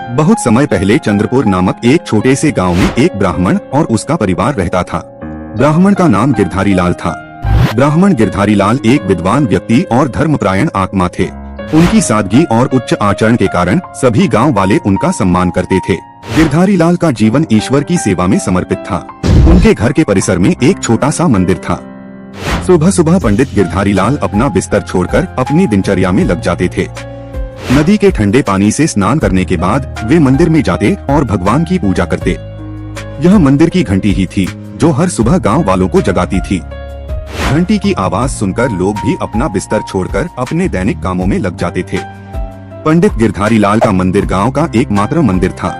बहुत समय पहले चंद्रपुर नामक एक छोटे से गांव में एक ब्राह्मण और उसका परिवार रहता था। ब्राह्मण का नाम गिरधारी लाल था। ब्राह्मण गिरधारी लाल एक विद्वान व्यक्ति और धर्मपरायण आत्मा थे। उनकी सादगी और उच्च आचरण के कारण सभी गांव वाले उनका सम्मान करते थे। गिरधारी लाल का जीवन ईश्वर की सेवा में समर्पित था। उनके घर के परिसर में एक छोटा सा मंदिर था। सुबह सुबह पंडित गिरधारी लाल अपना बिस्तर छोड़कर अपनी दिनचर्या में लग जाते थे। नदी के ठंडे पानी से स्नान करने के बाद वे मंदिर में जाते और भगवान की पूजा करते। यह मंदिर की घंटी ही थी जो हर सुबह गांव वालों को जगाती थी। घंटी की आवाज सुनकर लोग भी अपना बिस्तर छोड़कर अपने दैनिक कामों में लग जाते थे। पंडित गिरधारी लाल का मंदिर गांव का एकमात्र मंदिर था,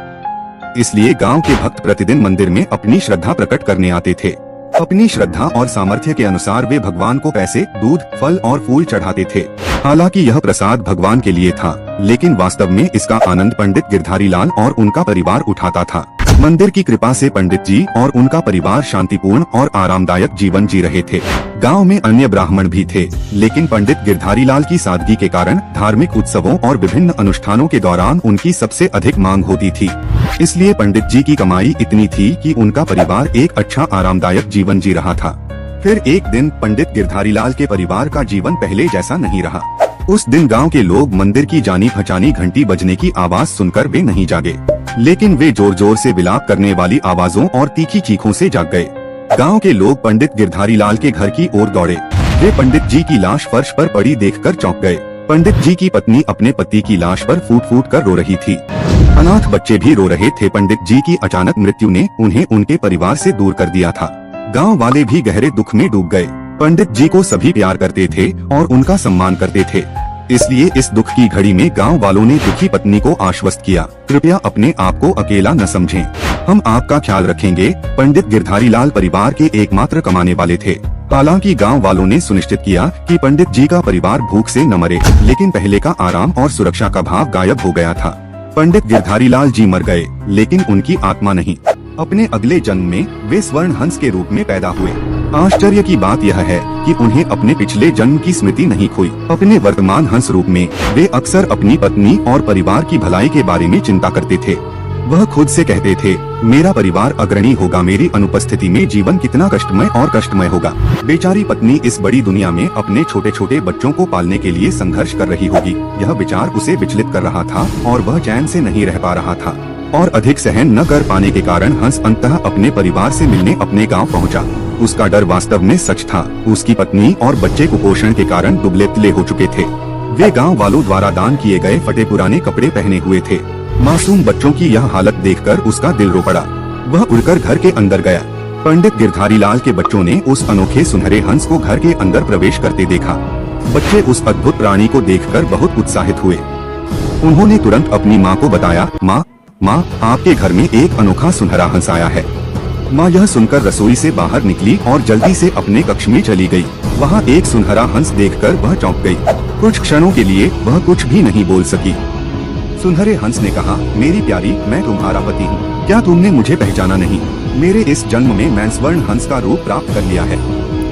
इसलिए गांव के भक्त प्रतिदिन मंदिर में अपनी श्रद्धा प्रकट करने आते थे। अपनी श्रद्धा और सामर्थ्य के अनुसार वे भगवान को पैसे, दूध, फल और फूल चढ़ाते थे। हालांकि यह प्रसाद भगवान के लिए था, लेकिन वास्तव में इसका आनंद पंडित गिरधारी लाल और उनका परिवार उठाता था। मंदिर की कृपा से पंडित जी और उनका परिवार शांतिपूर्ण और आरामदायक जीवन जी रहे थे। गांव में अन्य ब्राह्मण भी थे, लेकिन पंडित गिरधारी लाल की सादगी के कारण धार्मिक उत्सवों और विभिन्न अनुष्ठानों के दौरान उनकी सबसे अधिक मांग होती थी। इसलिए पंडित जी की कमाई इतनी थी कि उनका परिवार एक अच्छा आरामदायक जीवन जी रहा था। फिर एक दिन पंडित गिरधारी लाल के परिवार का जीवन पहले जैसा नहीं रहा। उस दिन गांव के लोग मंदिर की जानी पहचानी घंटी बजने की आवाज सुनकर वे नहीं जागे, लेकिन वे जोर जोर से विलाप करने वाली आवाजों और तीखी चीखों से जाग गए। गांव के लोग पंडित गिरधारी लाल के घर की ओर दौड़े। वे पंडित जी की लाश फर्श पर पड़ी देखकर चौंक गए। पंडित जी की पत्नी अपने पति की लाश पर फूट फूट कर रो रही थी। अनाथ बच्चे भी रो रहे थे। पंडित जी की अचानक मृत्यु ने उन्हें उनके परिवार से दूर कर दिया था। गांव वाले भी गहरे दुख में डूब गए। पंडित जी को सभी प्यार करते थे और उनका सम्मान करते थे, इसलिए इस दुख की घड़ी में गांव वालों ने दुखी पत्नी को आश्वस्त किया, कृपया अपने आप को अकेला न समझें, हम आपका ख्याल रखेंगे। पंडित गिरधारी लाल परिवार के एकमात्र कमाने वाले थे। हालांकि गांव वालों ने सुनिश्चित किया कि पंडित जी का परिवार भूख से न मरे, लेकिन पहले का आराम और सुरक्षा का भाव गायब हो गया था। पंडित गिरधारी लाल जी मर गए, लेकिन उनकी आत्मा नहीं। अपने अगले जन्म में वे स्वर्ण हंस के रूप में पैदा हुए। आश्चर्य की बात यह है कि उन्हें अपने पिछले जन्म की स्मृति नहीं खोई। अपने वर्तमान हंस रूप में वे अक्सर अपनी पत्नी और परिवार की भलाई के बारे में चिंता करते थे। वह खुद से कहते थे, मेरा परिवार अग्रणी होगा, मेरी अनुपस्थिति में जीवन कितना कष्टमय और कष्टमय होगा। बेचारी पत्नी इस बड़ी दुनिया में अपने छोटे छोटे बच्चों को पालने के लिए संघर्ष कर रही होगी। यह विचार उसे विचलित कर रहा था और वह चैन से नहीं रह पा रहा था। और अधिक सहन न कर पाने के कारण हंस अंततः अपने परिवार से मिलने अपने गांव पहुंचा। उसका डर वास्तव में सच था। उसकी पत्नी और बच्चे कुपोषण के कारण दुबले पतले हो चुके थे। वे गांव वालों द्वारा दान किए गए फटे पुराने कपड़े पहने हुए थे। मासूम बच्चों की यह हालत देखकर उसका दिल रो पड़ा। वह उड़कर घर के अंदर गया। पंडित गिरधारी लाल के बच्चों ने उस अनोखे सुनहरे हंस को घर के अंदर प्रवेश करते देखा। बच्चे उस अद्भुत प्राणी को देखकर बहुत उत्साहित हुए। उन्होंने तुरंत अपनी माँ को बताया, माँ, आपके घर में एक अनोखा सुनहरा हंस आया है। माँ यह सुनकर रसोई से बाहर निकली और जल्दी से अपने कक्ष में चली गई। वहाँ एक सुनहरा हंस देखकर वह चौंक गई। कुछ क्षणों के लिए वह कुछ भी नहीं बोल सकी। सुनहरे हंस ने कहा, मेरी प्यारी, मैं तुम्हारा पति हूँ। क्या तुमने मुझे पहचाना नहीं? मेरे इस जन्म में मैं स्वर्ण हंस का रूप प्राप्त कर लिया है।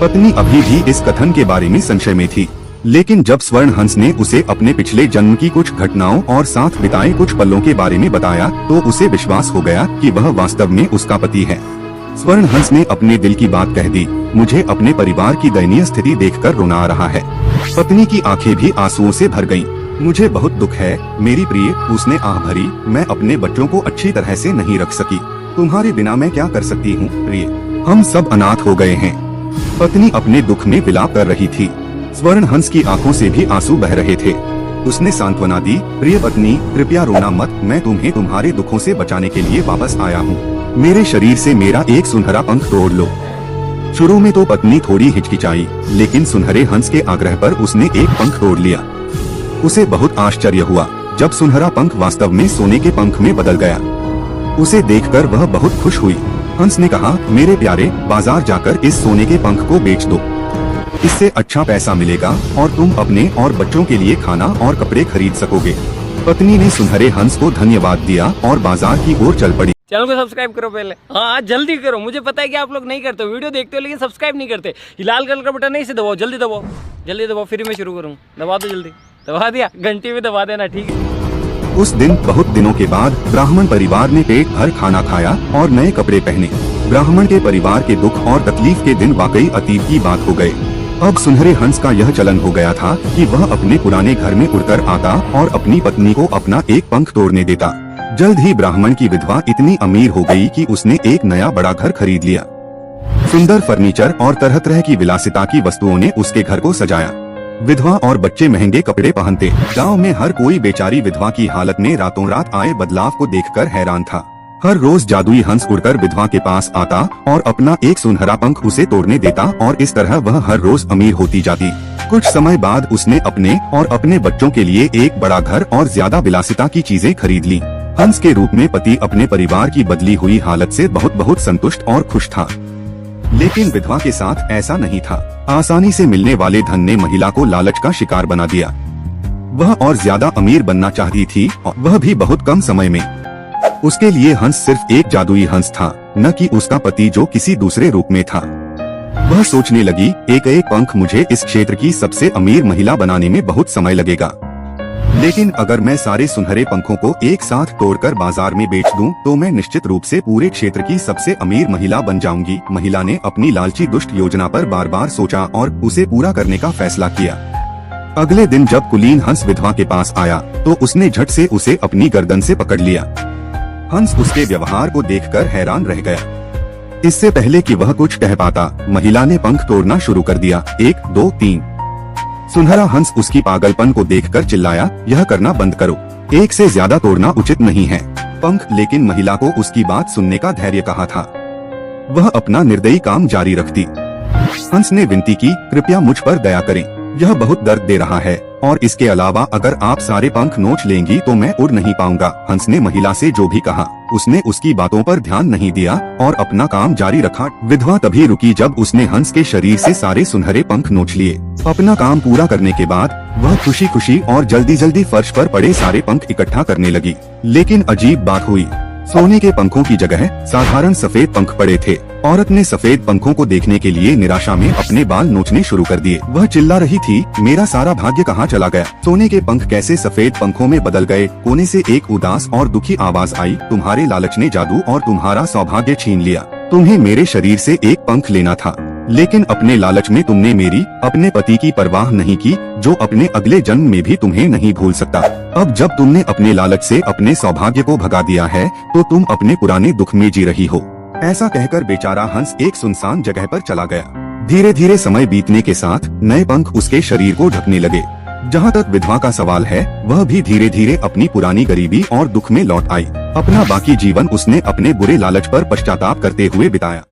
पत्नी अभी भी इस कथन के बारे में संशय में थी, लेकिन जब स्वर्ण हंस ने उसे अपने पिछले जन्म की कुछ घटनाओं और साथ बिताए कुछ पलों के बारे में बताया तो उसे विश्वास हो गया कि वह वास्तव में उसका पति है। स्वर्ण हंस ने अपने दिल की बात कह दी, मुझे अपने परिवार की दयनीय स्थिति देखकर रोना आ रहा है। पत्नी की आंखें भी आंसुओं से भर गईं। मुझे बहुत दुख है मेरी प्रिय, उसने आह भरी, मैं अपने बच्चों को अच्छी तरह से नहीं रख सकी। तुम्हारे बिना मैं क्या कर सकती हूँ प्रिय, हम सब अनाथ हो गए हैं। पत्नी अपने दुख में विलाप कर रही थी। स्वर्ण हंस की आंखों से भी आंसू बह रहे थे। उसने सांत्वना दी, प्रिय पत्नी, कृपया रोना मत, मैं तुम्हें तुम्हारे दुखों से बचाने के लिए वापस आया हूँ। मेरे शरीर से मेरा एक सुनहरा पंख तोड़ लो। शुरू में तो पत्नी थोड़ी हिचकिचाई, लेकिन सुनहरे हंस के आग्रह पर उसने एक पंख तोड़ लिया। उसे बहुत आश्चर्य हुआ जब सुनहरा पंख वास्तव में सोने के पंख में बदल गया। उसे देखकर वह बहुत खुश हुई। हंस ने कहा, मेरे प्यारे, बाजार जाकर इस सोने के पंख को बेच दो, इससे अच्छा पैसा मिलेगा और तुम अपने और बच्चों के लिए खाना और कपड़े खरीद सकोगे। पत्नी ने सुनहरे हंस को धन्यवाद दिया और बाजार की ओर चल पड़ी। चैनल को सब्सक्राइब करो पहले, हाँ जल्दी करो। मुझे पता है कि आप लोग नहीं करते हो, वीडियो देखते हो लेकिन सब्सक्राइब नहीं करते। ये लाल कलर का बटन नहीं से दबाओ, जल्दी दबाओ, जल्दी दबाओ, फिर मैं शुरू करूँ। दबा दो जल्दी, दबा दिया, घंटी भी दबा देना, ठीक है। उस दिन बहुत दिनों के बाद ब्राह्मण परिवार ने पेट भर खाना खाया और नए कपड़े पहने। ब्राह्मण के परिवार के दुख और तकलीफ के दिन वाकई अतीत की बात हो गए। अब सुनहरे हंस का यह चलन हो गया था कि वह अपने पुराने घर में उड़कर आता और अपनी पत्नी को अपना एक पंख तोड़ने देता। जल्द ही ब्राह्मण की विधवा इतनी अमीर हो गई कि उसने एक नया बड़ा घर खरीद लिया। सुंदर फर्नीचर और तरह तरह की विलासिता की वस्तुओं ने उसके घर को सजाया। विधवा और बच्चे महंगे कपड़े पहनते। गांव में हर कोई बेचारी विधवा की हालत में रातों रात आए बदलाव को देखकर हैरान था। हर रोज जादुई हंस उड़कर विधवा के पास आता और अपना एक सुनहरा पंख उसे तोड़ने देता और इस तरह वह हर रोज अमीर होती जाती। कुछ समय बाद उसने अपने और अपने बच्चों के लिए एक बड़ा घर और ज्यादा विलासिता की चीजें खरीद ली। हंस के रूप में पति अपने परिवार की बदली हुई हालत से बहुत संतुष्ट और खुश था। लेकिन विधवा के साथ ऐसा नहीं था। आसानी से मिलने वाले धन ने महिला को लालच का शिकार बना दिया। वह और ज्यादा अमीर बनना चाहती थी, और वह भी बहुत कम समय में। उसके लिए हंस सिर्फ एक जादुई हंस था, न कि उसका पति जो किसी दूसरे रूप में था। वह सोचने लगी, एक एक पंख मुझे इस क्षेत्र की सबसे अमीर महिला बनाने में बहुत समय लगेगा, लेकिन अगर मैं सारे सुनहरे पंखों को एक साथ तोड़कर बाजार में बेच दूं, तो मैं निश्चित रूप से पूरे क्षेत्र की सबसे अमीर महिला बन जाऊंगी। महिला ने अपनी लालची दुष्ट योजना पर बार बार सोचा और उसे पूरा करने का फैसला किया। अगले दिन जब कुलीन हंस विधवा के पास आया, तो उसने झट से उसे अपनी गर्दन से पकड़ लिया। हंस उसके व्यवहार को देखकर हैरान रह गया। इससे पहले कि वह कुछ कह पाता, महिला ने पंख तोड़ना शुरू कर दिया। 1, 2, 3। सुनहरा हंस उसकी पागलपन को देखकर चिल्लाया, यह करना बंद करो, एक से ज्यादा तोड़ना उचित नहीं है। पंख लेकिन महिला को उसकी बात सुनने का धैर्य कहाँ था। वह अपना निर्दयी काम जारी रखती। हंस ने विनती की, कृपया मुझ पर दया करें, यह बहुत दर्द दे रहा है, और इसके अलावा अगर आप सारे पंख नोच लेंगी तो मैं उड़ नहीं पाऊंगा। हंस ने महिला से जो भी कहा, उसने उसकी बातों पर ध्यान नहीं दिया और अपना काम जारी रखा। विधवा तभी रुकी जब उसने हंस के शरीर से सारे सुनहरे पंख नोच लिए। अपना काम पूरा करने के बाद वह खुशी खुशी और जल्दी जल्दी फर्श पर पड़े सारे पंख इकट्ठा करने लगी। लेकिन अजीब बात हुई, सोने के पंखों की जगह साधारण सफेद पंख पड़े थे। औरत ने सफेद पंखों को देखने के लिए निराशा में अपने बाल नोचने शुरू कर दिए। वह चिल्ला रही थी, मेरा सारा भाग्य कहाँ चला गया, सोने के पंख कैसे सफेद पंखों में बदल गए। कोने से एक उदास और दुखी आवाज आई, तुम्हारे लालच ने जादू और तुम्हारा सौभाग्य छीन लिया। तुम्हें मेरे शरीर से एक पंख लेना था, लेकिन अपने लालच में तुमने मेरी अपने पति की परवाह नहीं की, जो अपने अगले जन्म में भी तुम्हें नहीं भूल सकता। अब जब तुमने अपने लालच से अपने सौभाग्य को भगा दिया है, तो तुम अपने पुराने दुख में जी रही हो। ऐसा कहकर बेचारा हंस एक सुनसान जगह पर चला गया। धीरे धीरे समय बीतने के साथ नए पंख उसके शरीर को ढकने लगे। जहाँ तक विधवा का सवाल है, वह भी धीरे धीरे अपनी पुरानी गरीबी और दुख में लौट आई। अपना बाकी जीवन उसने अपने बुरे लालच पर पश्चाताप करते हुए बिताया।